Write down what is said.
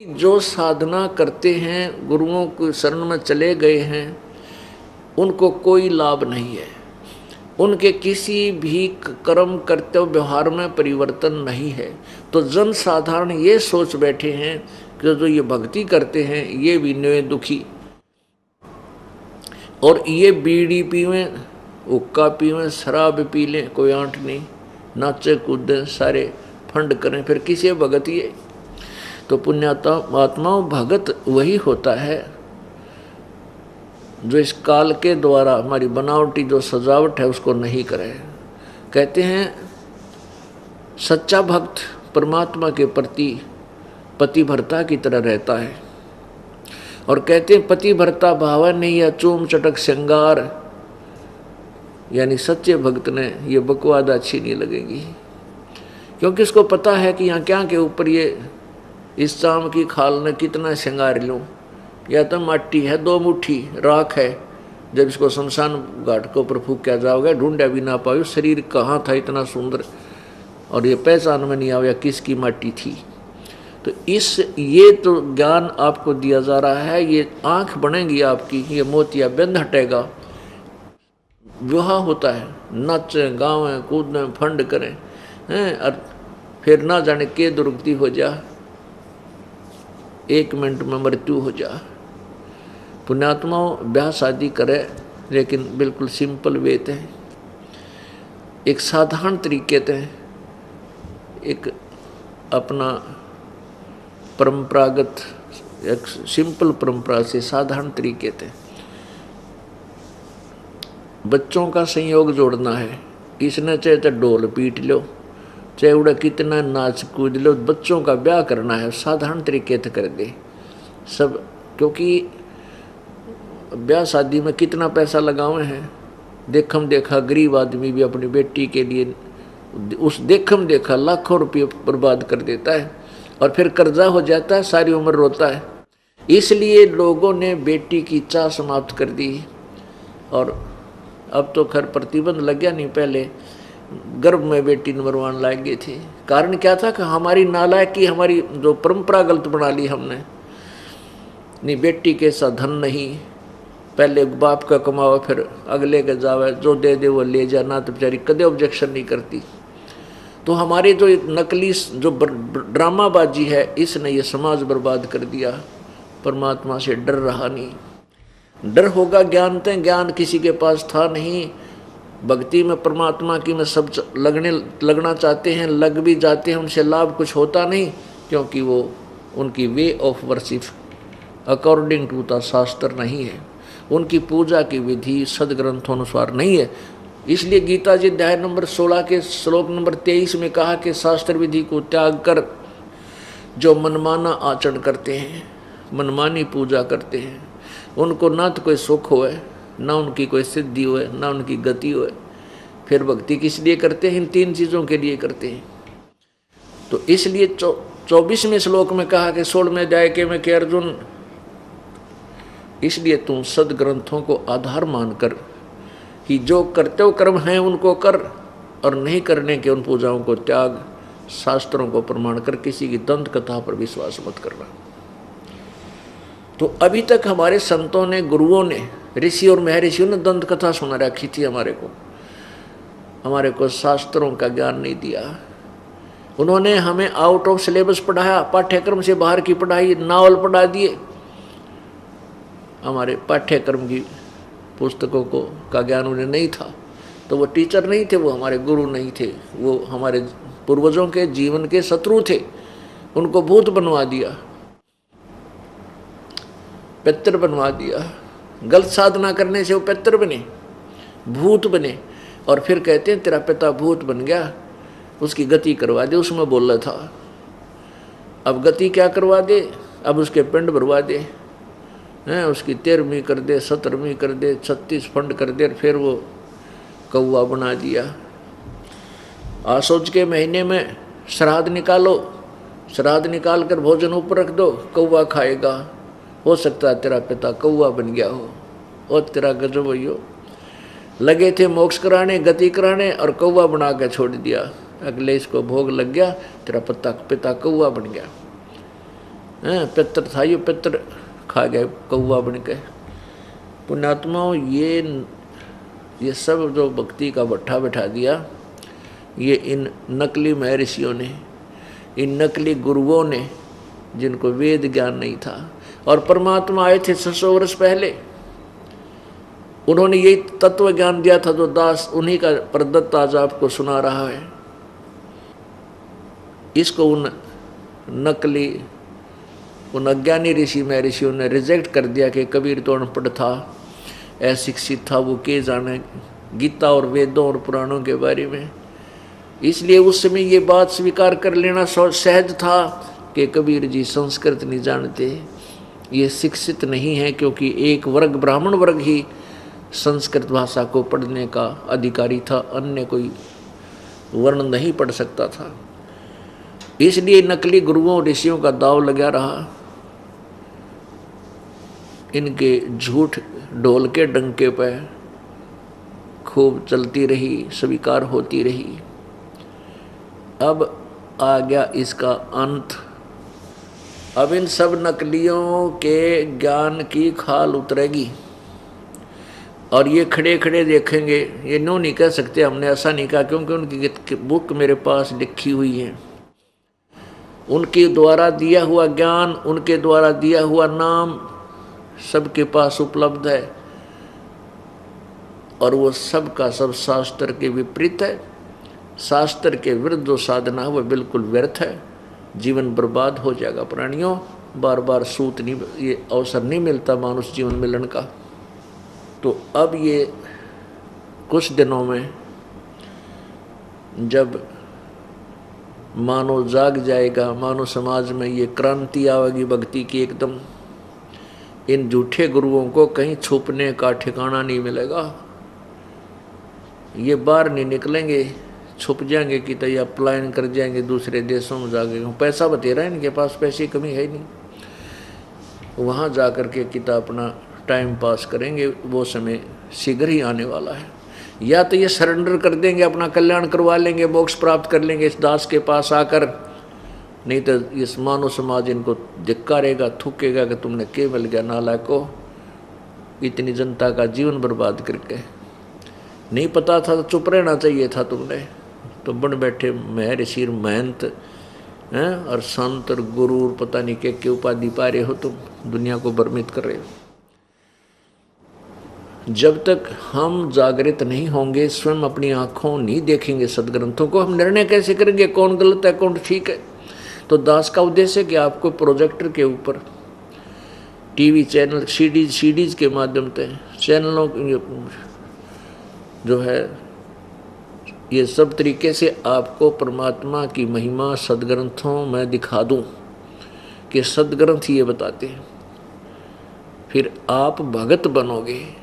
जो साधना करते हैं, गुरुओं के शरण में चले गए हैं, उनको कोई लाभ नहीं है। उनके किसी भी कर्म कर्तव्य व्यवहार में परिवर्तन नहीं है। तो जन साधारण ये सोच बैठे हैं कि जो ये भक्ति करते हैं ये भी नए दुखी, और ये बीड़ी पीवें, हुक्का पीवें, शराब पी लें, कोई आंट नहीं, नाचे कूदें, सारे फंड करें, फिर किसे भगत ये। तो पुण्यात्मा भगत वही होता है जो इस काल के द्वारा हमारी बनावटी जो सजावट है उसको नहीं करे। कहते हैं सच्चा भक्त परमात्मा के प्रति पतिव्रता की तरह रहता है, और कहते हैं पतिव्रता भाव नहीं या चूम चटक श्रृंगार, यानी सच्चे भक्त ने ये बकवाद अच्छी नहीं लगेगी, क्योंकि इसको पता है कि यहाँ क्या के ऊपर ये इस चाम की खाल ने कितना श्रृंगार लूँ, या तो माटी है, 2 मुट्ठी राख है, जब इसको शमशान घाट के ऊपर फूंका जाओगे ढूंढा भी ना पाओ शरीर कहाँ था इतना सुंदर, और ये पहचान में नहीं आया किसकी माटी थी। तो ये तो ज्ञान आपको दिया जा रहा है, ये आँख बनेगी आपकी, ये मोतिया बंद हटेगा, विवाह होता है, नाचें गावें कूदें फंड करें हैं, और फिर ना जाने के दुर्गति हो जा, 1 मिनट में मृत्यु हो जा। पुण्यात्माओं ब्याह शादी करे, लेकिन बिल्कुल सिंपल वे थे, एक साधारण तरीके थे, एक अपना परंपरागत एक सिंपल परंपरा से साधारण तरीके थे। बच्चों का संयोग जोड़ना है, इसने चाहे तो ढोल पीट लो, चाहे उड़ा कितना नाच कूद लो, बच्चों का ब्याह करना है साधारण तरीके से कर दे सब। क्योंकि ब्याह शादी में कितना पैसा लगावे हैं, देखम देखा गरीब आदमी भी अपनी बेटी के लिए उस देखम देखा लाखों रुपये बर्बाद कर देता है, और फिर कर्जा हो जाता है, सारी उम्र रोता है। इसलिए लोगों ने बेटी की चाह समाप्त कर दी, और अब तो खैर प्रतिबंध लग गया, नहीं पहले गर्भ में बेटी मरवाने लाग गए थे। कारण क्या था कि हमारी नालायकी, हमारी जो परंपरा गलत बना ली हमने। नहीं, बेटी के साथ धन नहीं, पहले बाप का कमावा फिर अगले के जावे, जो दे दे वो ले जाना, तो बेचारी कदे ऑब्जेक्शन नहीं करती। तो हमारे जो नकली जो ड्रामाबाजी है, इसने ये समाज बर्बाद कर दिया। परमात्मा से डर रहा नहीं, डर होगा ज्ञान ते, ज्ञान किसी के पास था नहीं। भक्ति में परमात्मा की में सब लगना चाहते हैं, लग भी जाते हैं, उनसे लाभ कुछ होता नहीं, क्योंकि वो उनकी way of worship according to the shastra नहीं है, उनकी पूजा की विधि सदग्रंथों अनुसार नहीं है। इसलिए गीता जी अध्याय नंबर 16 के श्लोक नंबर 23 में कहा कि शास्त्र विधि को त्याग कर जो मनमाना आचरण करते हैं, मनमानी पूजा करते हैं, उनको ना तो कोई सुख होए, ना उनकी कोई सिद्धि होए, ना उनकी गति होए। फिर भक्ति किस लिए करते हैं? इन 3 चीज़ों के लिए करते हैं। तो इसलिए 24वें श्लोक में कहा कि 16वें अध्याय के में कि अर्जुन, इसलिए तुम सदग्रंथों को आधार मानकर कि जो कर्तव्य कर्म हैं उनको कर, और नहीं करने के उन पूजाओं को त्याग। शास्त्रों को प्रमाण कर किसी की दंत कथा पर विश्वास मत करना। तो अभी तक हमारे संतों ने, गुरुओं ने, ऋषि और महर्षियों ने दंत कथा सुना रखी थी हमारे को शास्त्रों का ज्ञान नहीं दिया। उन्होंने हमें आउट ऑफ सिलेबस पढ़ाया, पाठ्यक्रम से बाहर की पढ़ाई, नावल पढ़ा दिए। हमारे पाठ्यक्रम की पुस्तकों को का ज्ञान उन्हें नहीं था, तो वो टीचर नहीं थे, वो हमारे गुरु नहीं थे, वो हमारे पूर्वजों के जीवन के शत्रु थे। उनको भूत बनवा दिया, पितर बनवा दिया। गलत साधना करने से वो पितर बने, भूत बने, और फिर कहते हैं तेरा पिता भूत बन गया, उसकी गति करवा दे। उसमें बोला था, अब गति क्या करवा दे? अब उसके पिंड भरवा दे हैं, उसकी 13वीं कर दे, 17वीं कर दे, 36 फंड कर दे, फिर वो कौवा बना दिया। आसोज के महीने में श्राद्ध निकालो, श्राद्ध निकाल कर भोजन ऊपर रख दो, कौवा खाएगा। हो सकता है तेरा पिता कौवा बन गया हो, और तेरा गजब हो। लगे थे मोक्ष कराने, गति कराने, और कौवा बना के छोड़ दिया। अगले इसको भोग लग गया, तेरा पिता कौवा बन गया। पितर था, ये पितर खा गए कौवा बन के। पुण्यात्माओं, ये सब जो भक्ति का भट्ठा बैठा दिया, ये इन नकली महर्षियों ने, इन नकली गुरुओं ने, जिनको वेद ज्ञान नहीं था। और परमात्मा आए थे 600 वर्ष पहले, उन्होंने यही तत्व ज्ञान दिया था जो दास उन्हीं का प्रदत्त आज आपको सुना रहा है। इसको उन नकली, उन अज्ञानी ऋषि महर्षियों ने रिजेक्ट कर दिया कि कबीर तो अनपढ़ था, अशिक्षित था, वो के जाने गीता और वेदों और पुराणों के बारे में। इसलिए उस समय ये बात स्वीकार कर लेना सहज था कि कबीर जी संस्कृत नहीं जानते, ये शिक्षित नहीं है, क्योंकि एक वर्ग, ब्राह्मण वर्ग ही संस्कृत भाषा को पढ़ने का अधिकारी था, अन्य कोई वर्ण नहीं पढ़ सकता था। इसलिए नकली गुरुओं ऋषियों का दाव लगा रहा, इनके झूठ ढोल के डंके पे खूब चलती रही, स्वीकार होती रही। अब आ गया इसका अंत। अब इन सब नकलियों के ज्ञान की खाल उतरेगी और ये खड़े खड़े देखेंगे। ये नो नहीं कह सकते, हमने ऐसा नहीं कहा, क्योंकि उनकी बुक मेरे पास लिखी हुई है। उनके द्वारा दिया हुआ ज्ञान, उनके द्वारा दिया हुआ नाम सबके पास उपलब्ध है, और वो सब का सब शास्त्र के विपरीत है। शास्त्र के विरुद्ध जो साधना है वह बिल्कुल व्यर्थ है, जीवन बर्बाद हो जाएगा। प्राणियों, बार बार सूत नहीं, ये अवसर नहीं मिलता मानुष जीवन मिलन का। तो अब ये कुछ दिनों में जब मानव जाग जाएगा, मानव समाज में ये क्रांति आवेगी भक्ति की एकदम, इन झूठे गुरुओं को कहीं छुपने का ठिकाना नहीं मिलेगा। ये बाहर नहीं निकलेंगे, छुप जाएंगे कि तो या पलायन कर जाएंगे दूसरे देशों में जाके। पैसा बतेरा है इनके पास, पैसे की कमी है नहीं, वहाँ जा कर के किता अपना टाइम पास करेंगे। वो समय शीघ्र ही आने वाला है। या तो ये सरेंडर कर देंगे, अपना कल्याण करवा लेंगे, मोक्ष प्राप्त कर लेंगे इस दास के पास आकर, नहीं तो इस मानव समाज इनको धिक्कारेगा, थूकेगा कि तुमने क्या मिल गया नालायको, इतनी जनता का जीवन बर्बाद करके। नहीं पता था तो चुप रहना चाहिए था तुमने, तो बन बैठे महर्षि महंत हैं और संत और गुरु, पता नहीं क्या उपाधि पा रहे हो, तुम दुनिया को भ्रमित कर रहे हो। जब तक हम जागृत नहीं होंगे, स्वयं अपनी आंखों नहीं देखेंगे सदग्रंथों को, हम निर्णय कैसे करेंगे कौन गलत है कौन ठीक है। तो दास का उद्देश्य है कि आपको प्रोजेक्टर के ऊपर, टीवी चैनल, सीडीज के माध्यम से, चैनलों जो है, ये सब तरीके से आपको परमात्मा की महिमा सदग्रंथों में दिखा दूं कि सदग्रंथ ये बताते हैं। फिर आप भगत बनोगे।